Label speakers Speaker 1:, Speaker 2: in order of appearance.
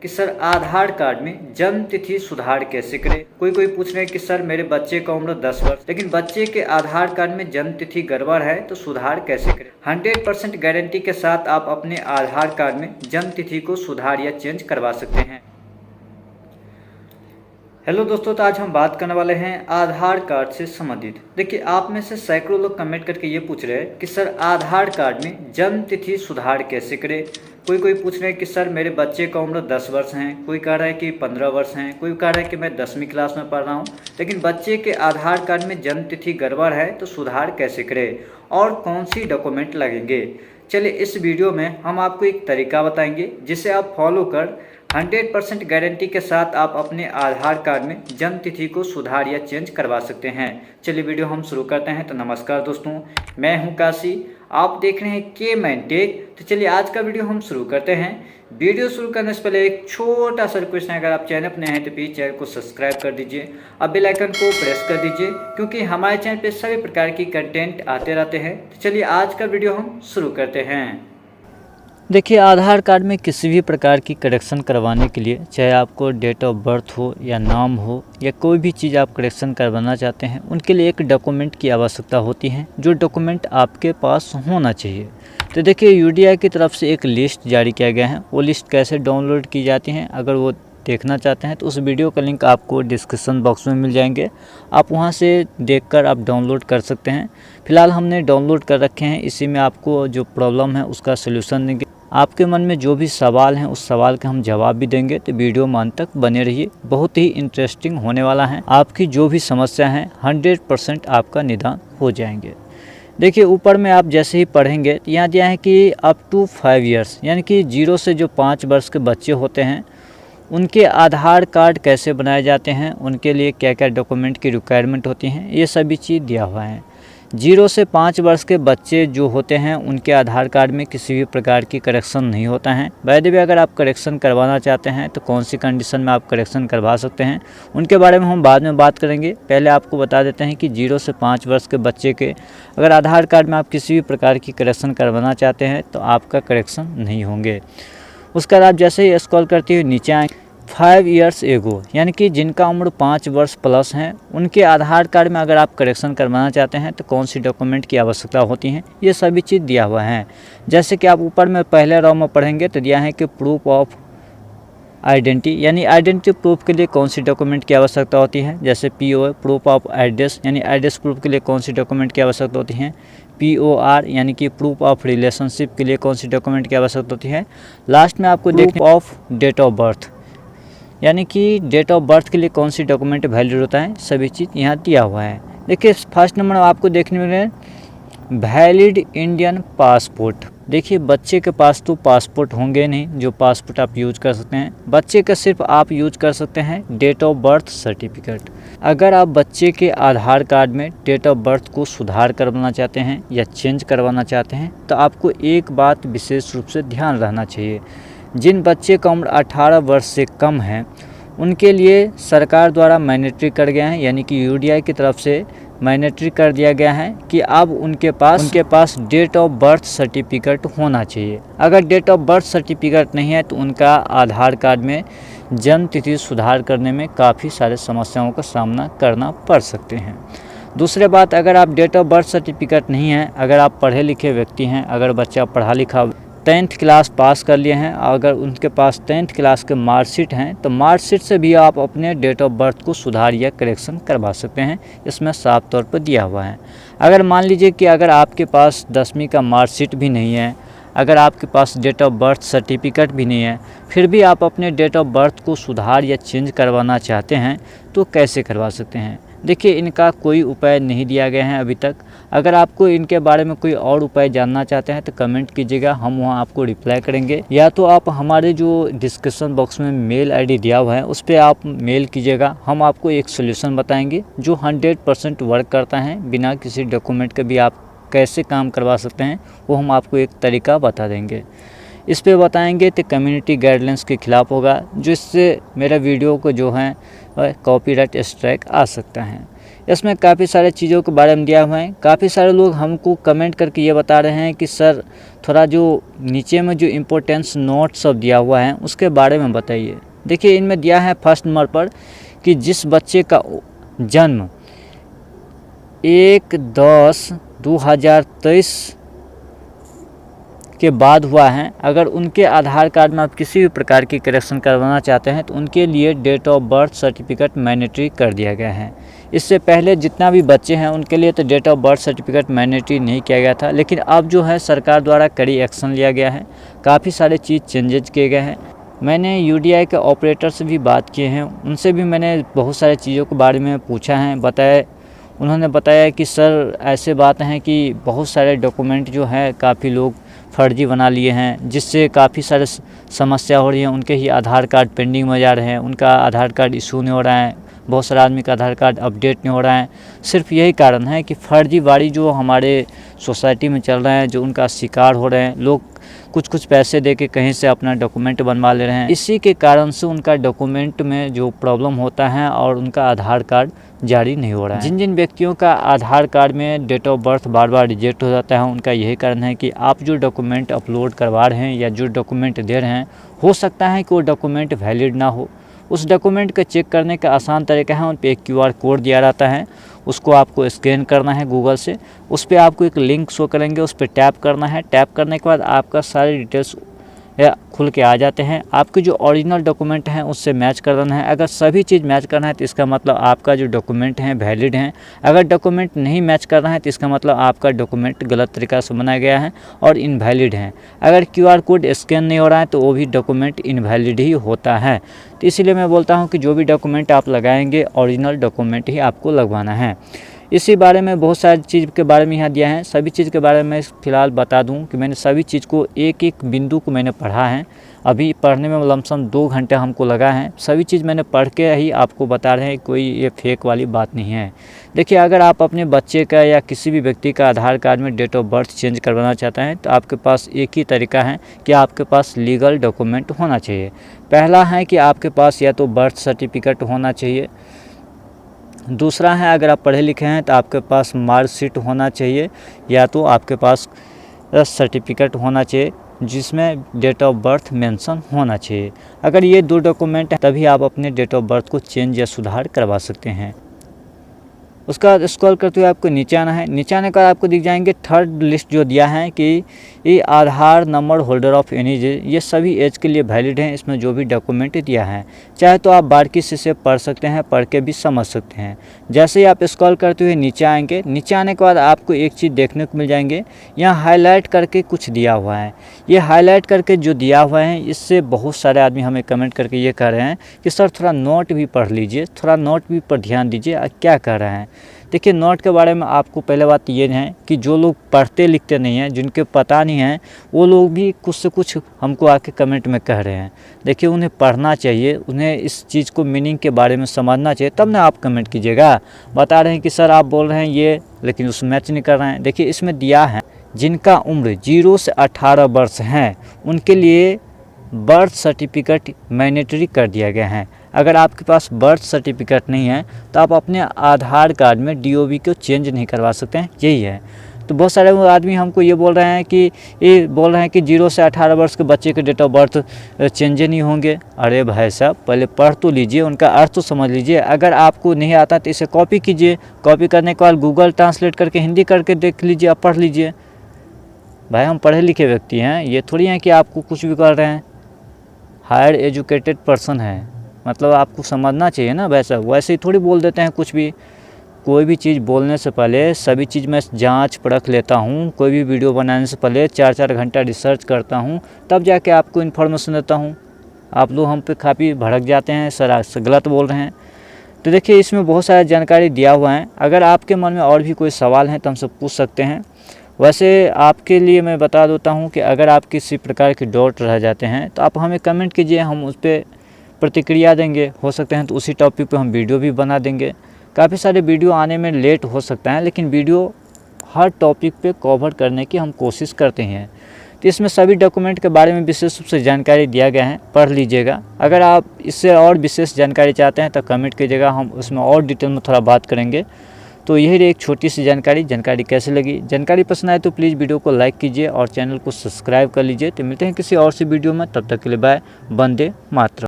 Speaker 1: कि सर आधार कार्ड में जन्म तिथि सुधार कैसे करें। कोई पूछ रहे हैं कि सर मेरे बच्चे का उम्र 10 वर्ष, लेकिन बच्चे के आधार कार्ड में जन्म तिथि गड़बड़ है तो सुधार कैसे करें। 100% गारंटी के साथ आप अपने आधार कार्ड में जन्म तिथि को सुधार या चेंज करवा सकते हैं। हेलो दोस्तों, तो आज हम बात करने वाले हैं आधार कार्ड से संबंधित। देखिए, आप में से सैकड़ों लोग कमेंट करके ये पूछ रहे हैं कि सर आधार कार्ड में जन्म तिथि सुधार कैसे करें। कोई पूछ रहे हैं कि सर मेरे बच्चे का उम्र 10 वर्ष है, कोई कह रहा है कि 15 वर्ष हैं, कोई कह रहा है कि मैं 10वीं क्लास में पढ़ रहा हूँ, लेकिन बच्चे के आधार कार्ड में जन्म तिथि गड़बड़ है तो सुधार कैसे करें और कौन सी डॉक्यूमेंट लगेंगे। चलिए, इस वीडियो में हम आपको एक तरीका बताएंगे जिसे आप फॉलो कर 100% गारंटी के साथ आप अपने आधार कार्ड में जन्म तिथि को सुधार या चेंज करवा सकते हैं। चलिए वीडियो हम शुरू करते हैं। तो नमस्कार दोस्तों, मैं हूं काशी, आप देख रहे हैं के मैन टेक। तो चलिए आज का वीडियो हम शुरू करते हैं। वीडियो शुरू करने से पहले एक छोटा सा रिक्वेस्ट है, अगर आप चैनल पर नए हैं तो प्लीज़ चैनल को सब्सक्राइब कर दीजिए और बेल आइकन को प्रेस कर दीजिए, क्योंकि हमारे चैनल पे सभी प्रकार की कंटेंट आते रहते हैं। तो चलिए आज का वीडियो हम शुरू करते हैं।
Speaker 2: देखिए, आधार कार्ड में किसी भी प्रकार की करेक्शन करवाने के लिए, चाहे आपको डेट ऑफ बर्थ हो या नाम हो या कोई भी चीज़ आप करेक्शन करवाना चाहते हैं, उनके लिए एक डॉक्यूमेंट की आवश्यकता होती है, जो डॉक्यूमेंट आपके पास होना चाहिए। तो देखिए, यूडीआई की तरफ से एक लिस्ट जारी किया गया है। वो लिस्ट कैसे डाउनलोड की जाती है, अगर वो देखना चाहते हैं तो उस वीडियो का लिंक आपको डिस्क्रिप्शन बॉक्स में मिल जाएंगे, आप वहां से देखकर आप डाउनलोड कर सकते हैं। फिलहाल हमने डाउनलोड कर रखे हैं, इसी में आपको जो प्रॉब्लम है उसका सलूशन देंगे। आपके मन में जो भी सवाल हैं उस सवाल के हम जवाब भी देंगे, तो वीडियो में अंत तक बने रहिए, बहुत ही इंटरेस्टिंग होने वाला है। आपकी जो भी समस्या है 100% आपका निदान हो जाएंगे। देखिए, ऊपर में आप जैसे ही पढ़ेंगे तो यहाँ दिया है कि अप टू 5 ईयर्स, यानी कि 0 से जो 5 वर्ष के बच्चे होते हैं उनके आधार कार्ड कैसे बनाए जाते हैं, उनके लिए क्या क्या डॉक्यूमेंट की रिक्वायरमेंट होती हैं, ये सभी चीज़ दिया हुआ है। 0 से 5 वर्ष के बच्चे जो होते हैं उनके आधार कार्ड में किसी भी प्रकार की करेक्शन नहीं होता है। बाय द वे, अगर आप करेक्शन करवाना चाहते हैं तो कौन सी कंडीशन में आप करेक्शन करवा सकते हैं, उनके बारे में हम बाद में बात करेंगे। पहले आपको बता देते हैं कि 0 से 5 वर्ष के बच्चे के अगर आधार कार्ड में आप किसी भी प्रकार की करेक्शन करवाना चाहते हैं तो आपका करेक्शन नहीं होंगे। उसके बाद आप जैसे ही स्क्रॉल करते हुए नीचे आएंगे, 5 ईयर्स एगो, यानी कि जिनका उम्र 5 वर्ष प्लस हैं, उनके आधार कार्ड में अगर आप करेक्शन करवाना चाहते हैं तो कौन सी डॉक्यूमेंट की आवश्यकता होती है, ये सभी चीज़ दिया हुआ है। जैसे कि आप ऊपर में पहले रो में पढ़ेंगे तो दिया है कि प्रूफ ऑफ आइडेंटिटी, यानी आइडेंटिटी प्रूफ के लिए कौन सी डॉक्यूमेंट की आवश्यकता होती है। जैसे PO प्रूफ ऑफ एड्रेस, यानी एड्रेस प्रूफ के लिए कौन सी डॉक्यूमेंट की आवश्यकता होती है। POR यानी कि प्रूफ ऑफ रिलेशनशिप के लिए कौन सी डॉक्यूमेंट की आवश्यकता होती है। लास्ट में आपको proof of date of birth, यानी कि डेट ऑफ बर्थ के लिए कौन सी डॉक्यूमेंट वैलिड होता है, सभी चीज़ यहाँ दिया हुआ है। देखिए, फर्स्ट नंबर आपको देखने में मिले वैलिड इंडियन पासपोर्ट। देखिए, बच्चे के पास तो पासपोर्ट होंगे नहीं जो पासपोर्ट आप यूज कर सकते हैं। बच्चे का सिर्फ आप यूज कर सकते हैं डेट ऑफ बर्थ सर्टिफिकेट। अगर आप बच्चे के आधार कार्ड में डेट ऑफ बर्थ को सुधार करवाना चाहते हैं या चेंज करवाना चाहते हैं तो आपको एक बात विशेष रूप से ध्यान रहना चाहिए। जिन बच्चे का उम्र 18 वर्ष से कम है उनके लिए सरकार द्वारा मैंडेटरी कर गया है, यानी कि यूडीआई की तरफ से मैंडेटरी कर दिया गया है कि अब उनके पास डेट ऑफ बर्थ सर्टिफिकेट होना चाहिए। अगर डेट ऑफ बर्थ सर्टिफिकेट नहीं है तो उनका आधार कार्ड में जन्म तिथि सुधार करने में काफ़ी सारे समस्याओं का सामना करना पड़ सकते हैं। दूसरी बात, अगर आप डेट ऑफ बर्थ सर्टिफिकेट नहीं है, अगर आप पढ़े लिखे व्यक्ति हैं, अगर बच्चा पढ़ा लिखा 10th क्लास पास कर लिए हैं, अगर उनके पास 10th क्लास के मार्कशीट हैं तो मार्कशीट से भी आप अपने डेट ऑफ बर्थ को सुधार या करेक्शन करवा सकते हैं। इसमें साफ तौर पर दिया हुआ है। अगर मान लीजिए कि अगर आपके पास 10वीं का मार्कशीट भी नहीं है, अगर आपके पास डेट ऑफ बर्थ सर्टिफिकेट भी नहीं है, फिर भी आप अपने डेट ऑफ बर्थ को सुधार या चेंज करवाना चाहते हैं तो कैसे करवा सकते हैं। देखिए, इनका कोई उपाय नहीं दिया गया है अभी तक। अगर आपको इनके बारे में कोई और उपाय जानना चाहते हैं तो कमेंट कीजिएगा, हम वहां आपको रिप्लाई करेंगे, या तो आप हमारे जो डिस्क्रिप्शन बॉक्स में मेल आईडी दिया हुआ है उस पर आप मेल कीजिएगा। हम आपको एक सोल्यूशन बताएंगे जो 100% वर्क करता है। बिना किसी डॉक्यूमेंट के भी आप कैसे काम करवा सकते हैं वो हम आपको एक तरीका बता देंगे। इस पे बताएंगे तो कम्युनिटी गाइडलाइंस के खिलाफ होगा, जिससे मेरा वीडियो को जो है कॉपीराइट स्ट्राइक आ सकता है। इसमें काफ़ी सारे चीज़ों के बारे में दिया हुआ है। काफ़ी सारे लोग हमको कमेंट करके ये बता रहे हैं कि सर थोड़ा जो नीचे में जो इम्पोर्टेंस नोट सब दिया हुआ है उसके बारे में बताइए। देखिए इनमें दिया है फर्स्ट नंबर पर कि जिस बच्चे का जन्म 1/10/2023 के बाद हुआ है, अगर उनके आधार कार्ड में आप किसी भी प्रकार की करेक्शन करवाना चाहते हैं तो उनके लिए date of birth certificate mandatory कर दिया गया है। इससे पहले जितना भी बच्चे हैं उनके लिए तो date of birth certificate mandatory नहीं किया गया था, लेकिन अब जो है सरकार द्वारा कड़ी एक्शन लिया गया है, काफ़ी सारे चीज़ चेंजेज किए गए हैं। मैंने यूडीआई के ऑपरेटर से भी बात किए हैं, उनसे भी मैंने बहुत सारी चीज़ों के बारे में पूछा है, उन्होंने बताया कि सर ऐसे बात हैं कि बहुत सारे डॉक्यूमेंट जो है काफ़ी लोग फर्जी बना लिए हैं, जिससे काफ़ी सारे समस्या हो रही है। उनके ही आधार कार्ड पेंडिंग में जा रहे हैं, उनका आधार कार्ड इशू नहीं हो रहा है, बहुत सारे आदमी का आधार कार्ड अपडेट नहीं हो रहा है। सिर्फ यही कारण है कि फर्जीवाड़ी जो हमारे सोसाइटी में चल रहा है, जो उनका शिकार हो रहे हैं लोग, कुछ पैसे दे के कहीं से अपना डॉक्यूमेंट बनवा ले रहे हैं। इसी के कारण से उनका डॉक्यूमेंट में जो प्रॉब्लम होता है और उनका आधार कार्ड जारी नहीं हो रहा है। जिन जिन व्यक्तियों का आधार कार्ड में डेट ऑफ बर्थ बार बार रिजेक्ट हो जाता है, उनका यही कारण है कि आप जो डॉक्यूमेंट अपलोड करवा रहे हैं या जो डॉक्यूमेंट दे रहे हैं, हो सकता है कि वो डॉक्यूमेंट वैलिड ना हो। उस डॉक्यूमेंट का चेक करने का आसान तरीका है, उन पर एक QR कोड दिया रहता है, उसको आपको स्कैन करना है गूगल से। उस पर आपको एक लिंक शो करेंगे, उस पर टैप करना है। टैप करने के बाद आपका सारे डिटेल्स खुल के आ जाते हैं। आपके जो ओरिजिनल डॉक्यूमेंट हैं उससे मैच करना है। अगर सभी चीज़ मैच करना है तो इसका मतलब आपका जो डॉक्यूमेंट हैं वैलिड हैं। अगर डॉक्यूमेंट नहीं मैच करना है तो इसका मतलब आपका डॉक्यूमेंट गलत तरीक़ा से बनाया गया है और इनवैलिड हैं। अगर QR कोड स्कैन नहीं हो रहा है तो वो भी डॉक्यूमेंट इनवैलिड ही होता है। तो इसीलिए मैं बोलता हूँ कि जो भी डॉक्यूमेंट आप लगाएंगे ओरिजिनल डॉक्यूमेंट ही आपको लगवाना है। इसी बारे में बहुत सारी चीज़ के बारे में यहाँ दिया है। सभी चीज़ के बारे में फ़िलहाल बता दूं कि मैंने सभी चीज़ को एक एक बिंदु को मैंने पढ़ा है। अभी पढ़ने में लमसम 2 घंटे हमको लगा है। सभी चीज़ मैंने पढ़ के ही आपको बता रहे हैं, कोई ये फेक वाली बात नहीं है। देखिए अगर आप अपने बच्चे का या किसी भी व्यक्ति का आधार कार्ड में डेट ऑफ बर्थ चेंज करवाना चाहते हैं तो आपके पास एक ही तरीका है कि आपके पास लीगल डॉक्यूमेंट होना चाहिए। पहला है कि आपके पास या तो बर्थ सर्टिफिकेट होना चाहिए, दूसरा है अगर आप पढ़े लिखे हैं तो आपके पास मार्कशीट होना चाहिए, या तो आपके पास सर्टिफिकेट होना चाहिए जिसमें डेट ऑफ बर्थ मेंशन होना चाहिए। अगर ये 2 डॉक्यूमेंट हैं तभी आप अपने डेट ऑफ बर्थ को चेंज या सुधार करवा सकते हैं। उसका बाद स्क्रॉल करते हुए आपको नीचे आना है। नीचे आने के बाद आपको दिख जाएंगे थर्ड लिस्ट जो दिया है कि ये Aadhaar number holder of any age, ये सभी एज के लिए वैलिड हैं। इसमें जो भी डॉक्यूमेंट दिया है चाहे तो आप बारीकी से इसे पढ़ सकते हैं, पढ़ के भी समझ सकते हैं। जैसे ही आप स्क्रॉल करते हुए नीचे आएंगे, नीचे आने के बाद आपको एक चीज़ देखने को मिल जाएंगे, यहाँ हाईलाइट करके कुछ दिया हुआ है। ये हाईलाइट करके जो दिया हुआ है इससे बहुत सारे आदमी हमें कमेंट करके ये कह रहे हैं कि सर थोड़ा नोट भी पढ़ लीजिए, थोड़ा नोट भी पर ध्यान दीजिए, क्या कह रहे हैं। देखिए नोट के बारे में आपको पहले बात ये है कि जो लोग पढ़ते लिखते नहीं हैं, जिनके पता नहीं है, वो लोग भी कुछ से कुछ हमको आके कमेंट में कह रहे हैं। देखिए उन्हें पढ़ना चाहिए, उन्हें इस चीज़ को मीनिंग के बारे में समझना चाहिए, तब ना आप कमेंट कीजिएगा। बता रहे हैं कि सर आप बोल रहे हैं ये, लेकिन उस मैच नहीं कर रहे हैं। देखिए इसमें दिया है जिनका उम्र 0 से 18 वर्ष हैं उनके लिए बर्थ सर्टिफिकेट मैंडेटरी कर दिया गया है। अगर आपके पास बर्थ सर्टिफिकेट नहीं है तो आप अपने आधार कार्ड में DOB को चेंज नहीं करवा सकते हैं, यही है। तो बहुत सारे आदमी हमको ये बोल रहे हैं कि 0 से 18 वर्ष के बच्चे के डेट ऑफ बर्थ चेंज नहीं होंगे। अरे भाई साहब पहले पढ़ तो लीजिए, उनका अर्थ तो समझ लीजिए। अगर आपको नहीं आता तो इसे कॉपी कीजिए, कॉपी करने के बाद गूगल ट्रांसलेट करके हिंदी करके देख लीजिए, आप पढ़ लीजिए। भाई हम पढ़े लिखे व्यक्ति हैं, ये थोड़ी हैं कि आपको कुछ भी कर रहे हैं। हायर एजुकेटेड पर्सन है, मतलब आपको समझना चाहिए ना। वैसे ही थोड़ी बोल देते हैं कुछ भी। कोई भी चीज़ बोलने से पहले सभी चीज़ मैं जांच परख लेता हूँ। कोई भी वीडियो बनाने से पहले 4-4 घंटा रिसर्च करता हूँ, तब जाके आपको इन्फॉर्मेशन देता हूँ। आप लोग हम पे काफ़ी भड़क जाते हैं, सर गलत बोल रहे हैं। तो देखिए इसमें बहुत सारा जानकारी दिया हुआ है। अगर आपके मन में और भी कोई सवाल हैं तो हमसे पूछ सकते हैं। वैसे आपके लिए मैं बता देता हूँ कि अगर आप किसी प्रकार की डाउट रह जाते हैं तो आप हमें कमेंट कीजिए, हम उस पर प्रतिक्रिया देंगे। हो सकते हैं तो उसी टॉपिक पे हम वीडियो भी बना देंगे। काफ़ी सारे वीडियो आने में लेट हो सकता है, लेकिन वीडियो हर टॉपिक पे कवर करने की हम कोशिश करते हैं। तो इसमें सभी डॉक्यूमेंट के बारे में विशेष रूप से जानकारी दिया गया है, पढ़ लीजिएगा। अगर आप इससे और विशेष जानकारी चाहते हैं तो कमेंट कीजिएगा, हम उसमें और डिटेल में थोड़ा बात करेंगे। तो यही रही एक छोटी सी जानकारी कैसे लगी। जानकारी पसंद आए तो प्लीज़ वीडियो को लाइक कीजिए और चैनल को सब्सक्राइब कर लीजिए। तो मिलते हैं किसी और सी वीडियो में, तब तक के लिए बाय। वंदे मातरम।